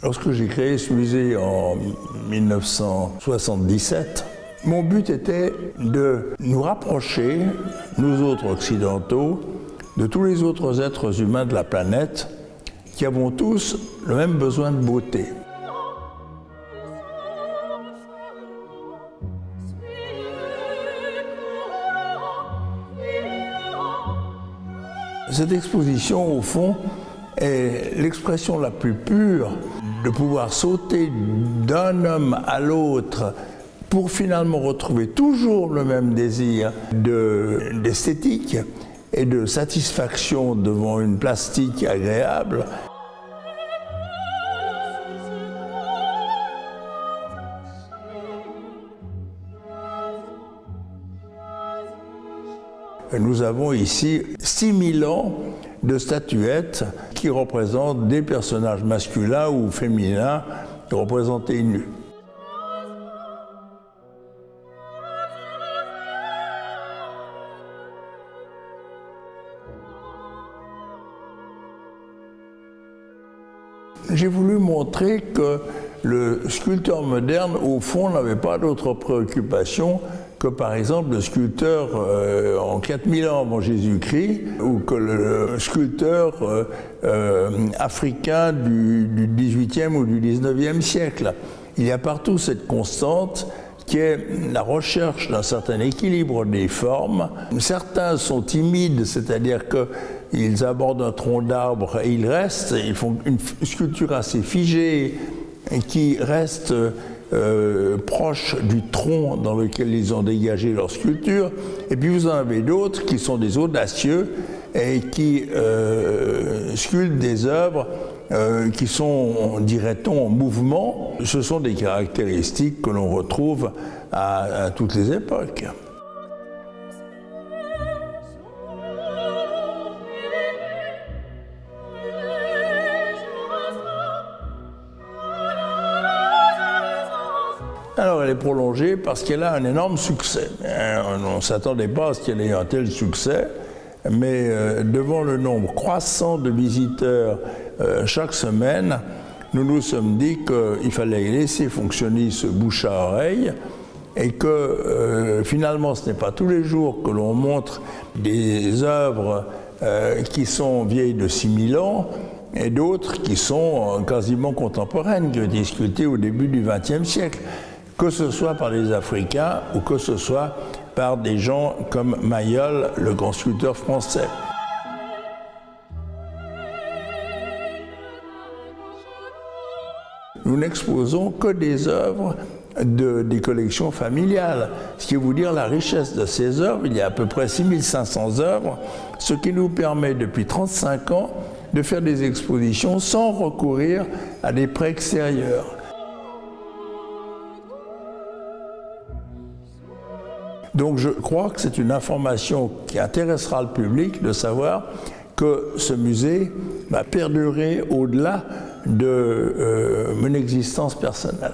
Lorsque j'ai créé ce musée en 1977, mon but était de nous rapprocher, nous autres occidentaux, de tous les autres êtres humains de la planète qui avons tous le même besoin de beauté. Cette exposition, au fond, est l'expression la plus pure de pouvoir sauter d'un homme à l'autre pour finalement retrouver toujours le même désir d'esthétique et de satisfaction devant une plastique agréable. Nous avons ici 6000 ans de statuettes qui représentent des personnages masculins ou féminins représentés nus. J'ai voulu montrer que le sculpteur moderne, au fond, n'avait pas d'autre préoccupation que, par exemple, le sculpteur en 4000 ans avant Jésus-Christ, ou que le sculpteur africain du 18e ou du 19e siècle. Il y a partout cette constante qui est la recherche d'un certain équilibre des formes. Certains sont timides, c'est-à-dire qu'ils abordent un tronc d'arbre et ils restent, ils font une sculpture assez figée et qui reste proche du tronc dans lequel ils ont dégagé leur sculpture. Et puis vous en avez d'autres qui sont des audacieux et qui sculptent des œuvres qui sont, dirait-on, en mouvement. Ce sont des caractéristiques que l'on retrouve à toutes les époques. Alors elle est prolongée parce qu'elle a un énorme succès. On ne s'attendait pas à ce qu'elle ait un tel succès, mais devant le nombre croissant de visiteurs chaque semaine, nous nous sommes dit qu'il fallait laisser fonctionner ce bouche à oreille et que finalement ce n'est pas tous les jours que l'on montre des œuvres qui sont vieilles de 6000 ans et d'autres qui sont quasiment contemporaines, qui ont été sculptées au début du XXe siècle, que ce soit par des Africains ou que ce soit par des gens comme Mayol, le grand sculpteur français. Nous n'exposons que des œuvres des collections familiales, ce qui veut dire la richesse de ces œuvres. Il y a à peu près 6500 œuvres, ce qui nous permet depuis 35 ans de faire des expositions sans recourir à des prêts extérieurs. Donc je crois que c'est une information qui intéressera le public de savoir que ce musée va perdurer au-delà de mon existence personnelle.